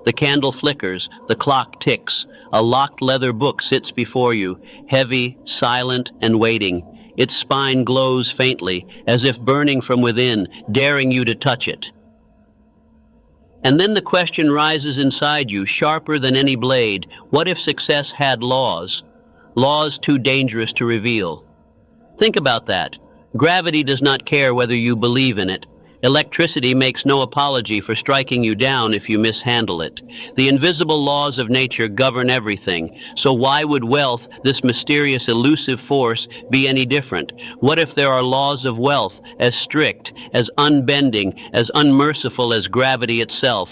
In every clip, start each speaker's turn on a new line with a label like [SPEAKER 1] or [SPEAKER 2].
[SPEAKER 1] The candle flickers, the clock ticks. A locked leather book sits before you, heavy, silent, and waiting. Its spine glows faintly, as if burning from within, daring you to touch it. And then the question rises inside you, sharper than any blade. What if success had laws? Laws too dangerous to reveal. Think about that. Gravity does not care whether you believe in it. Electricity makes no apology for striking you down if you mishandle it. The invisible laws of nature govern everything. So why would wealth, this mysterious, elusive force, be any different? What if there are laws of wealth as strict, as unbending, as unmerciful as gravity itself?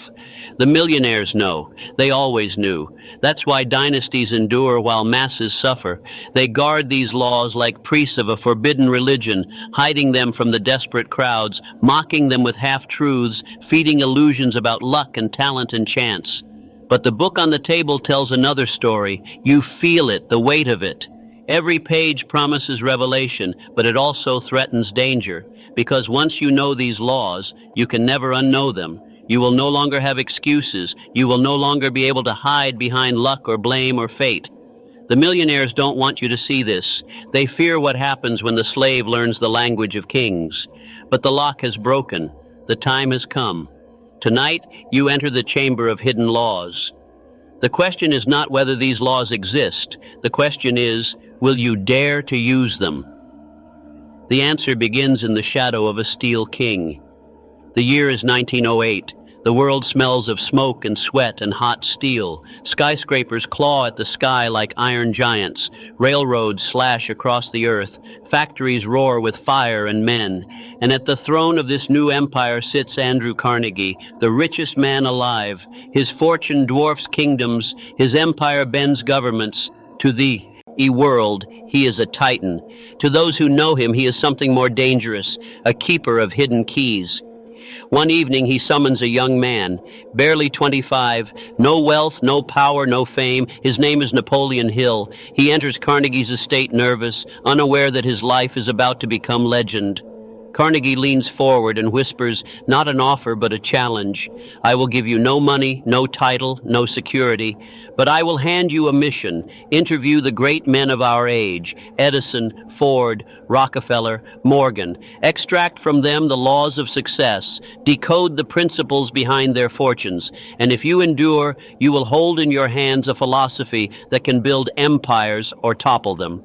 [SPEAKER 1] The millionaires know. They always knew. That's why dynasties endure while masses suffer. They guard these laws like priests of a forbidden religion, hiding them from the desperate crowds, mocking them with half-truths, feeding illusions about luck and talent and chance. But the book on the table tells another story. You feel it, the weight of it. Every page promises revelation, but it also threatens danger, because once you know these laws, you can never unknow them. You will no longer have excuses. You will no longer be able to hide behind luck or blame or fate. The millionaires don't want you to see this. They fear what happens when the slave learns the language of kings. But the lock has broken. The time has come. Tonight, you enter the chamber of hidden laws. The question is not whether these laws exist. The question is, will you dare to use them? The answer begins in the shadow of a steel king. The year is 1908. The world smells of smoke and sweat and hot steel. Skyscrapers claw at the sky like iron giants. Railroads slash across the earth. Factories roar with fire and men. And at the throne of this new empire sits Andrew Carnegie, the richest man alive. His fortune dwarfs kingdoms. His empire bends governments. To the world, he is a titan. To those who know him, he is something more dangerous, a keeper of hidden keys. One evening he summons a young man, barely 25, no wealth, no power, no fame. His name is Napoleon Hill. He enters Carnegie's estate nervous, unaware that his life is about to become legend. Carnegie leans forward and whispers, not an offer, but a challenge. I will give you no money, no title, no security, but I will hand you a mission. Interview the great men of our age, Edison, Ford, Rockefeller, Morgan. Extract from them the laws of success. Decode the principles behind their fortunes. And if you endure, you will hold in your hands a philosophy that can build empires or topple them.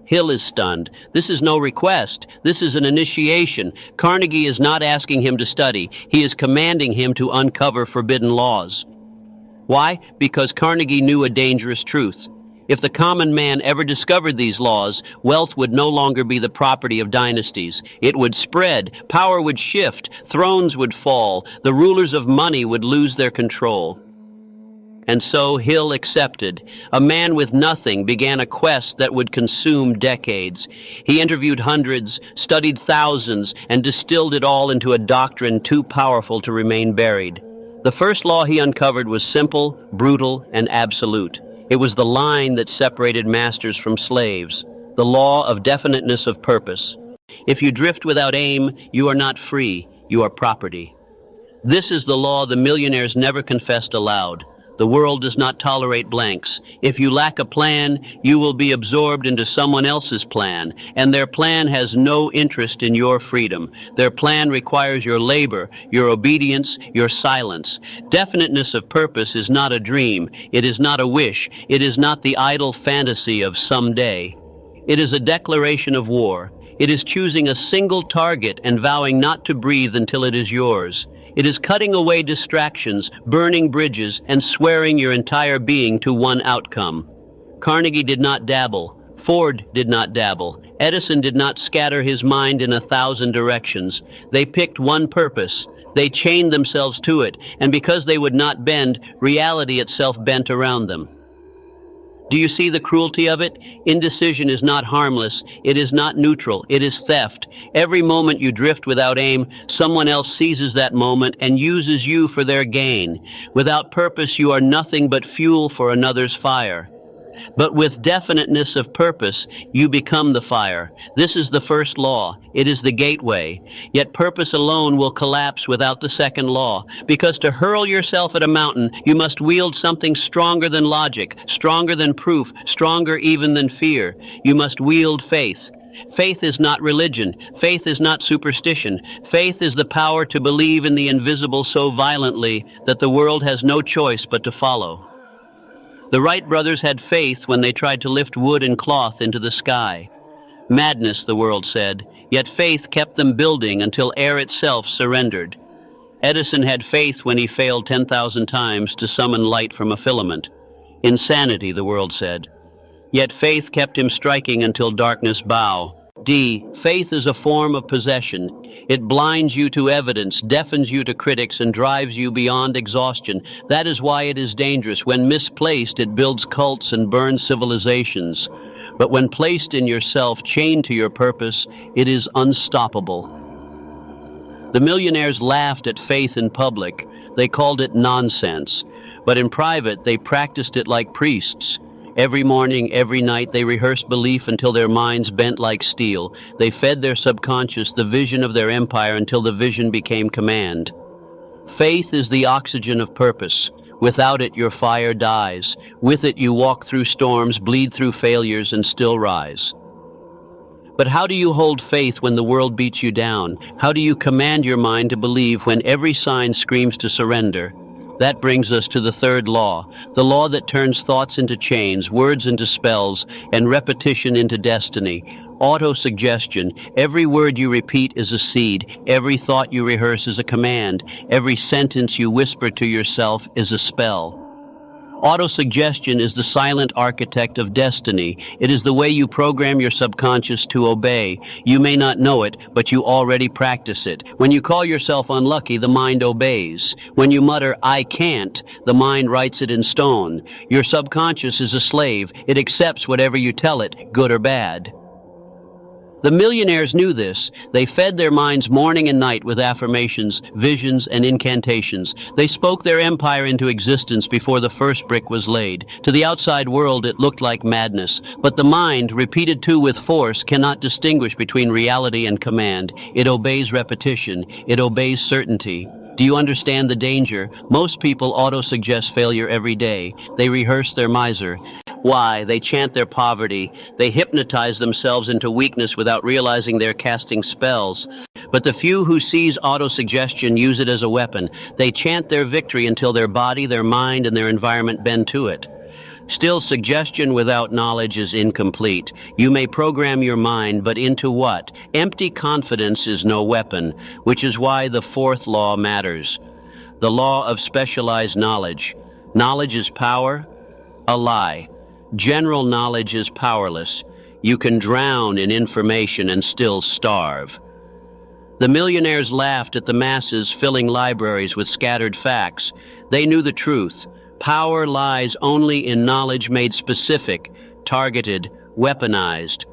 [SPEAKER 1] Hill is stunned. This is no request. This is an initiation. Carnegie is not asking him to study. He is commanding him to uncover forbidden laws. Why? Because Carnegie knew a dangerous truth. If the common man ever discovered these laws, wealth would no longer be the property of dynasties. It would spread, power would shift, thrones would fall, the rulers of money would lose their control. And so Hill accepted. A man with nothing began a quest that would consume decades. He interviewed hundreds, studied thousands, and distilled it all into a doctrine too powerful to remain buried. The first law he uncovered was simple, brutal, and absolute. It was the line that separated masters from slaves, the law of definiteness of purpose. If you drift without aim, you are not free, you are property. This is the law the millionaires never confessed aloud. The world does not tolerate blanks. If you lack a plan, you will be absorbed into someone else's plan, and their plan has no interest in your freedom. Their plan requires your labor, your obedience, your silence. Definiteness of purpose is not a dream. It is not a wish. It is not the idle fantasy of someday. It is a declaration of war. It is choosing a single target and vowing not to breathe until it is yours. It is cutting away distractions, burning bridges, and swearing your entire being to one outcome. Carnegie did not dabble. Ford did not dabble. Edison did not scatter his mind in 1,000 directions. They picked one purpose. They chained themselves to it, and because they would not bend, reality itself bent around them. Do you see the cruelty of it? Indecision is not harmless. It is not neutral. It is theft. Every moment you drift without aim, someone else seizes that moment and uses you for their gain. Without purpose, you are nothing but fuel for another's fire. But with definiteness of purpose, you become the fire. This is the first law. It is the gateway. Yet purpose alone will collapse without the second law, because to hurl yourself at a mountain, you must wield something stronger than logic, stronger than proof, stronger even than fear. You must wield faith. Faith is not religion. Faith is not superstition. Faith is the power to believe in the invisible so violently that the world has no choice but to follow. The Wright brothers had faith when they tried to lift wood and cloth into the sky. Madness, the world said, yet faith kept them building until air itself surrendered. Edison had faith when he failed 10,000 times to summon light from a filament. Insanity, the world said. Yet faith kept him striking until darkness bow. Faith is a form of possession. It blinds you to evidence, deafens you to critics, and drives you beyond exhaustion. That is why it is dangerous. When misplaced, it builds cults and burns civilizations. But when placed in yourself, chained to your purpose, it is unstoppable. The millionaires laughed at faith in public. They called it nonsense. But in private, they practiced it like priests. Every morning, every night, they rehearsed belief until their minds bent like steel. They fed their subconscious the vision of their empire until the vision became command. Faith is the oxygen of purpose. Without it, your fire dies. With it, you walk through storms, bleed through failures, and still rise. But how do you hold faith when the world beats you down? How do you command your mind to believe when every sign screams to surrender? That brings us to the third law, the law that turns thoughts into chains, words into spells, and repetition into destiny. Autosuggestion. Every word you repeat is a seed. Every thought you rehearse is a command. Every sentence you whisper to yourself is a spell. Autosuggestion is the silent architect of destiny. It is the way you program your subconscious to obey. You may not know it, but you already practice it. When you call yourself unlucky, the mind obeys. When you mutter, "I can't," the mind writes it in stone. Your subconscious is a slave. It accepts whatever you tell it, good or bad. The millionaires knew this. They fed their minds morning and night with affirmations, visions, and incantations. They spoke their empire into existence before the first brick was laid. To the outside world, it looked like madness. But the mind, repeated to with force, cannot distinguish between reality and command. It obeys repetition. It obeys certainty. Do you understand the danger? Most people autosuggest failure every day. They rehearse their miser. Why? They chant their poverty. They hypnotize themselves into weakness without realizing they're casting spells. But the few who seize autosuggestion use it as a weapon. They chant their victory until their body, their mind, and their environment bend to it. Still, suggestion without knowledge is incomplete. You may program your mind, but into what? Empty confidence is no weapon, which is why the fourth law matters. The law of specialized knowledge. Knowledge is power? A lie. General knowledge is powerless. You can drown in information and still starve. The millionaires laughed at the masses filling libraries with scattered facts. They knew the truth. Power lies only in knowledge made specific, targeted, weaponized.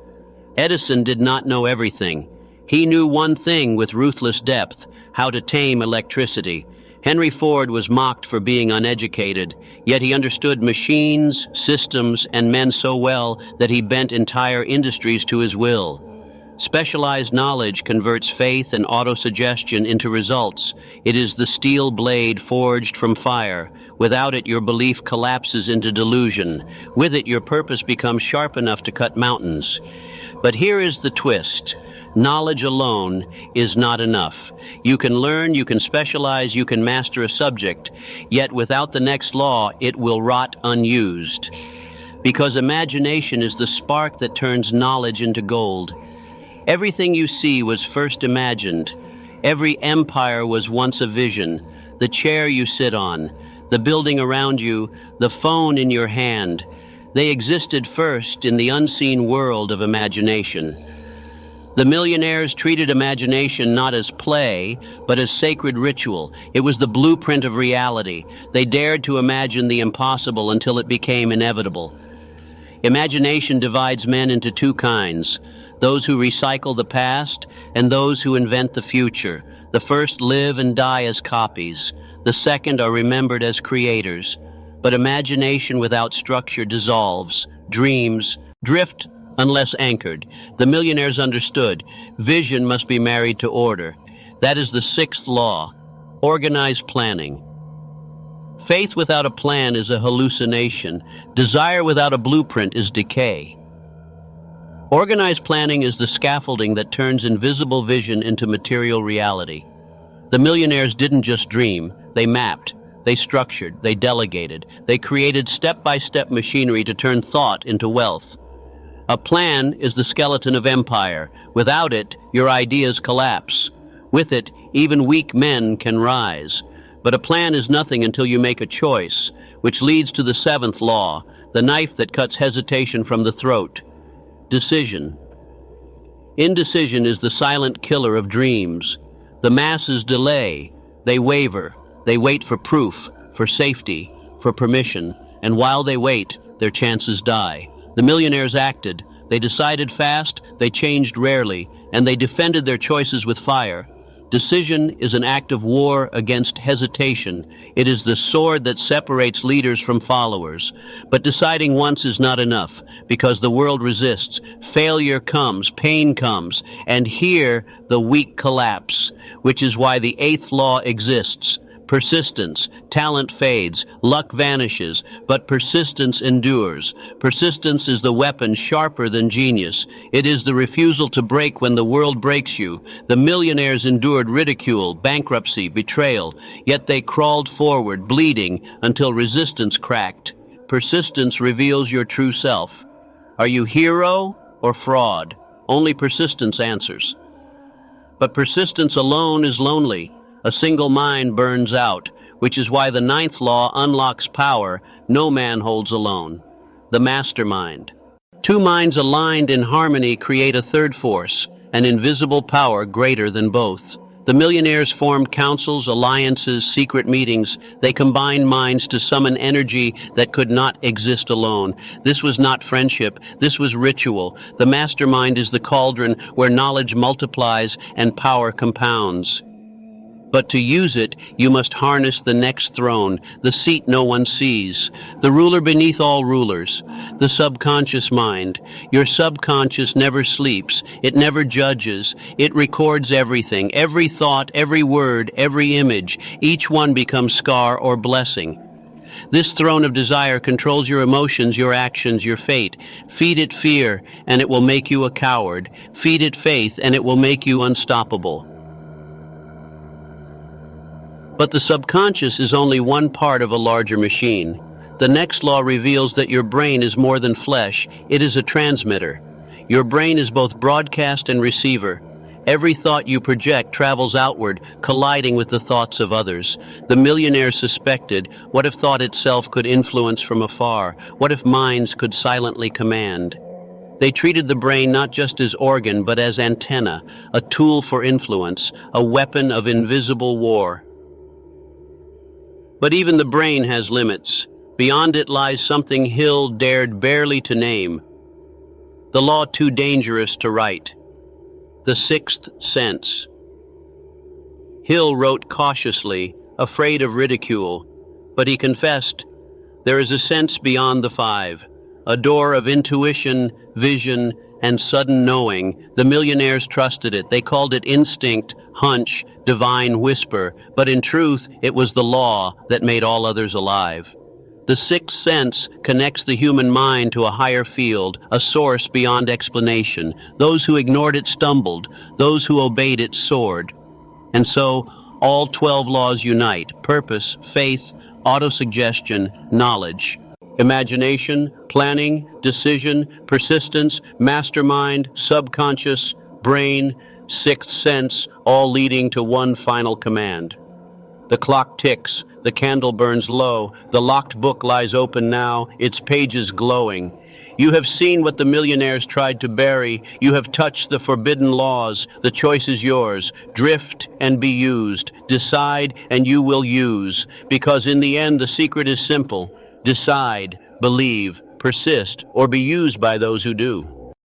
[SPEAKER 1] Edison did not know everything. He knew one thing with ruthless depth, how to tame electricity. Henry Ford was mocked for being uneducated, yet he understood machines, systems, and men so well that he bent entire industries to his will. Specialized knowledge converts faith and autosuggestion into results. It is the steel blade forged from fire. Without it, your belief collapses into delusion. With it, your purpose becomes sharp enough to cut mountains. But here is the twist. Knowledge alone is not enough. You can learn, you can specialize, you can master a subject, yet without the next law, it will rot unused. Because imagination is the spark that turns knowledge into gold. Everything you see was first imagined. Every empire was once a vision. The chair you sit on, the building around you, the phone in your hand. They existed first in the unseen world of imagination. The millionaires treated imagination not as play, but as sacred ritual. It was the blueprint of reality. They dared to imagine the impossible until it became inevitable. Imagination divides men into two kinds: those who recycle the past and those who invent the future. The first live and die as copies. The second are remembered as creators. But imagination without structure dissolves, dreams, drift unless anchored. The millionaires understood. Vision must be married to order. That is the sixth law. Organized planning. Faith without a plan is a hallucination. Desire without a blueprint is decay. Organized planning is the scaffolding that turns invisible vision into material reality. The millionaires didn't just dream. They mapped. They structured. They delegated. They created step-by-step machinery to turn thought into wealth. A plan is the skeleton of empire. Without it, your ideas collapse. With it, even weak men can rise. But a plan is nothing until you make a choice, which leads to the seventh law, the knife that cuts hesitation from the throat. Decision. Indecision is the silent killer of dreams. The masses delay. They waver. They wait for proof, for safety, for permission, and while they wait, their chances die. The millionaires acted. They decided fast, they changed rarely, and they defended their choices with fire. Decision is an act of war against hesitation. It is the sword that separates leaders from followers. But deciding once is not enough, because the world resists. Failure comes, pain comes, and here the weak collapse, which is why the eighth law exists. Persistence. Talent fades, luck vanishes, but persistence endures. Persistence is the weapon sharper than genius. It is the refusal to break when the world breaks you. The millionaires endured ridicule, bankruptcy, betrayal, yet they crawled forward, bleeding, until resistance cracked. Persistence reveals your true self. Are you hero or fraud? Only persistence answers. But persistence alone is lonely. A single mind burns out, which is why the ninth law unlocks power no man holds alone. The mastermind. Two minds aligned in harmony create a third force, an invisible power greater than both. The millionaires formed councils, alliances, secret meetings. They combined minds to summon energy that could not exist alone. This was not friendship. This was ritual. The mastermind is the cauldron where knowledge multiplies and power compounds. But to use it, you must harness the next throne, the seat no one sees, the ruler beneath all rulers, the subconscious mind. Your subconscious never sleeps. It never judges. It records everything, every thought, every word, every image. Each one becomes scar or blessing. This throne of desire controls your emotions, your actions, your fate. Feed it fear, and it will make you a coward. Feed it faith, and it will make you unstoppable. But the subconscious is only one part of a larger machine. The next law reveals that your brain is more than flesh. It is a transmitter. Your brain is both broadcast and receiver. Every thought you project travels outward, colliding with the thoughts of others. The millionaires suspected, what if thought itself could influence from afar? What if minds could silently command? They treated the brain not just as organ, but as antenna, a tool for influence, a weapon of invisible war. But even the brain has limits. Beyond it lies something Hill dared barely to name. The law too dangerous to write. The sixth sense. Hill wrote cautiously, afraid of ridicule, but he confessed, there is a sense beyond the five, a door of intuition, vision, and sudden knowing. The millionaires trusted it. They called it instinct, hunch, divine whisper, but in truth, it was the law that made all others alive. The sixth sense connects the human mind to a higher field, a source beyond explanation. Those who ignored it stumbled, those who obeyed it soared. And so, all 12 laws unite: purpose, faith, autosuggestion, knowledge. Imagination, planning, decision, persistence, mastermind, subconscious, brain, sixth sense, all leading to one final command. The clock ticks, the candle burns low, the locked book lies open now, its pages glowing. You have seen what the millionaires tried to bury. You have touched the forbidden laws. The choice is yours. Drift and be used. Decide and you will use. Because in the end, the secret is simple. Decide, believe, persist, or be used by those who do.